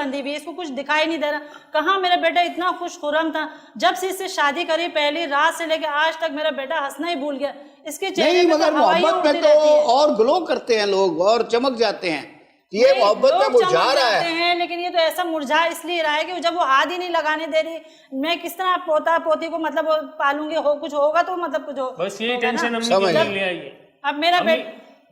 बंधी हुई, इसको कुछ दिखाई नहीं दे रहा। कहाँ मेरा बेटा इतना खुशखुरम था, जब से इससे शादी करी पहली रात से लेकर आज तक मेरा बेटा हंसना ही भूल गया। इसके चेहरे पे मगर मोहब्बत में तो और ग्लो करते हैं लोग और चमक जाते हैं, ये मोहब्बत में मुरझा रहा है। लेकिन ये तो ऐसा मुरझा इसलिए रहा है कि जब वो हाथ ही नहीं लगाने दे रही, मैं किस तरह पोता पोती को मतलब पालूंगी, हो कुछ होगा तो मतलब कुछ हो। बस यही टेंशन अम्मी ले आई है। अब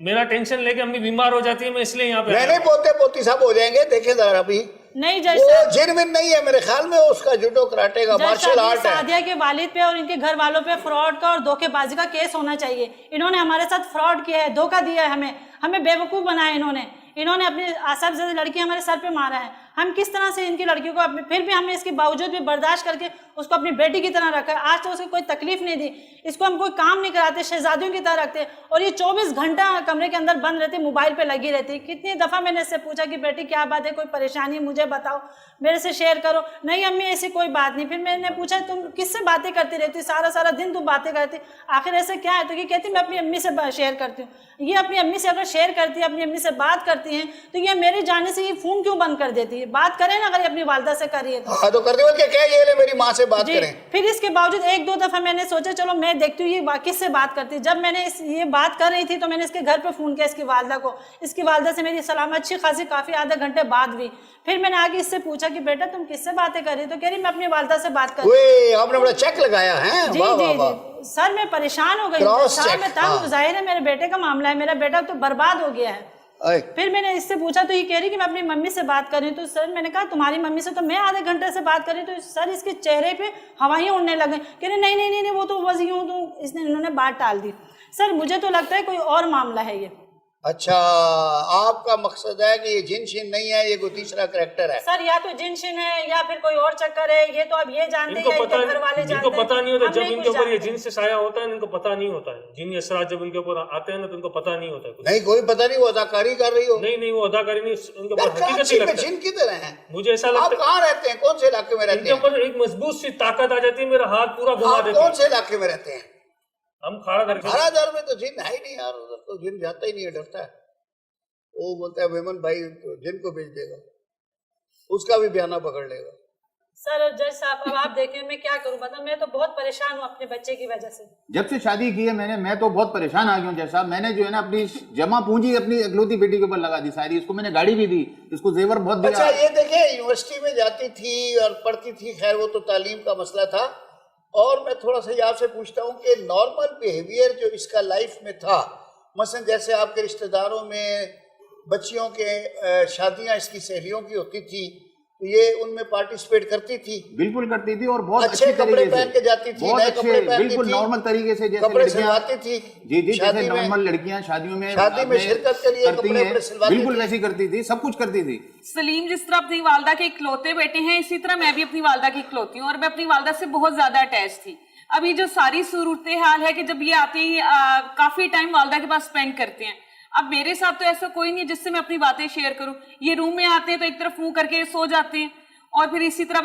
मेरा टेंशन लेके अम्मी बीमार हो जाती है, मैं इसलिए यहाँ पे नहीं पोते पोती सब हो जाएंगे, देखे जरा अभी नहीं। वो जिन विन नहीं है मेरे ख्याल में, उसका जूडो कराटे का मार्शल आर्ट है। सादिया के वालिद पे और इनके घर वालों पे फ्रॉड का और धोखेबाजी का केस होना चाहिए। इन्होंने हमारे साथ फ्रॉड किया है, धोखा दिया है, हमें बेवकूफ बनाया इन्होंने अपनी आसाब से लड़की हमारे सर पे मारा है। हम किस तरह से इनकी लड़कियों को अपने, फिर भी हमने इसके बावजूद भी बर्दाश्त करके उसको अपनी बेटी की तरह रखा है। आज तो उसको कोई तकलीफ नहीं दी, इसको हम कोई काम नहीं कराते, शहजादियों की तरह रखते। और ये 24 घंटा कमरे के अंदर बंद रहती, मोबाइल पे लगी रहती। कितनी दफ़ा मैंने इससे पूछा कि बेटी क्या बात है, कोई परेशानी मुझे बताओ, मेरे से शेयर करो। नहीं अम्मी ऐसी कोई बात नहीं। फिर मैंने पूछा तुम किससे बातें करती रहती, सारा दिन तुम बातें करती, आखिर ऐसे क्या है? तो ये कहती मैं अपनी अम्मी से शेयर करती हूँ। ये अपनी अम्मी से अगर शेयर करती है, अपनी अम्मी से बात करती हैं, तो ये मेरे जाने से ये फोन क्यों बंद कर देती है? बात करें ना, अगर अपनी वालदा से करिए तो कर दे क्या ये ले मेरी माँ से बात करें। फिर इसके बावजूद एक दो दफा मैंने सोचा चलो मैं देखती हूँ ये किससे बात करती है। जब मैंने ये बात कर रही थी तो मैंने इसके घर पे फोन किया, इसकी वालदा को। इसकी वालदा से मेरी सलाम अच्छी खासी काफी आधे घंटे बाद हुई। फिर मैंने आगे इससे पूछा कि बेटा तुम किससे बातें कर रही? तो कह रही मैं अपनी वालदा से बात कर रही हूँ। आपने बड़ा चेक लगाया है। जी सर मैं परेशान हो गई सर, मैं तंग, जाहिर है मेरे बेटे का मामला है, मेरा बेटा तो बर्बाद हो गया है। फिर मैंने इससे पूछा तो ये कह रही कि मैं अपनी मम्मी से बात कर रही हूँ। तो सर मैंने कहा तुम्हारी मम्मी से तो मैं आधे घंटे से बात कर रही हूँ। तो सर इसके चेहरे पे हवाएं उड़ने लगे, कह रहे नहीं वो तो बस यूं तो इन्होंने बात टाल दी। सर मुझे तो लगता है कोई और मामला है ये। अच्छा आपका मकसद है कि ये जिन शिन नहीं है, ये कोई तीसरा करैक्टर है? सर या तो जिन शिन है या फिर कोई और चक्कर है, ये तो अब ये जानते हैं, इनके घर वाले जानते हैं। इनको पता नहीं होता जब इनके ऊपर ये जिन से साया होता है, इनको पता नहीं होता है। जिन असरात जब इनके ऊपर आते हैं ना तो इनको पता नहीं होता है। नहीं कोई पता नहीं, वो अदाकारी कर रही हो। नहीं वो अदाकारी नहीं, उनके ऊपर हकीकत ही लगता है। जिन की तरह है मुझे ऐसा लगता है। आप कहाँ रहते हैं, कौन से इलाके में रहते हैं? इनके ऊपर एक मजबूत सी ताकत आ जाती है, मेरा हाथ पूरा घुमा देती है। कौन से इलाके में रहते हैं? हम खाड़ा दर में तो जिन है ही नहीं यार, उधर तो जिन जाता ही नहीं है, डरता है। वो बोलता है वेमन भाई तो जिनको भेज देगा, उसका भी बयाना पकड़ लेगा। सर जज साहब अब आप देखें मैं क्या करूं, मतलब मैं तो बहुत परेशान हूं अपने बच्चे की वजह से। जब से शादी की है मैं तो बहुत परेशान आ गया हूँ जज साहब। मैंने जो है ना अपनी जमा पूंजी अपनी इकलौती बेटी के ऊपर लगा दी सारी। इसको मैंने गाड़ी भी दी, इसको जेवर बहुत दिया। अच्छा ये देखे यूनिवर्सिटी में जाती थी और पढ़ती थी, खैर वो तो तालीम का मसला था। और मैं थोड़ा सा आपसे पूछता हूँ कि नॉर्मल बिहेवियर जो इसका लाइफ में था, मसलन जैसे आपके रिश्तेदारों में बच्चियों के शादियां इसकी सहेलियों की होती थी, तो ये उनमें पार्टिसिपेट करती थी? बिल्कुल करती थी और बहुत अच्छे कपड़े पहन के जाती थी, बहुत अच्छे बिल्कुल नॉर्मल तरीके से, जैसे कपड़े सिलवाती थी। जी जैसे नॉर्मल लड़कियां शादियों में शिरकत के लिए कपड़े सिलवाती, बिल्कुल वैसी करती थी, सब कुछ करती थी। सलीम जिस तरह अपनी वालदा के इकलौते बेटे हैं, इसी तरह मैं भी अपनी वालदा की इकलौती हूँ और मैं अपनी वालदा से बहुत ज्यादा अटैच थी। अभी जो सारी सूरत हाल है कि जब ये आते ही काफी टाइम वालदा के पास स्पेंड करते हैं। अब मेरे साथ तो ऐसा कोई नहीं है जिससे मैं अपनी बातें शेयर करूं। ये रूम में आते हैं तो एक तरफ मुंह करके सो जाते हैं और फिर इसी तरह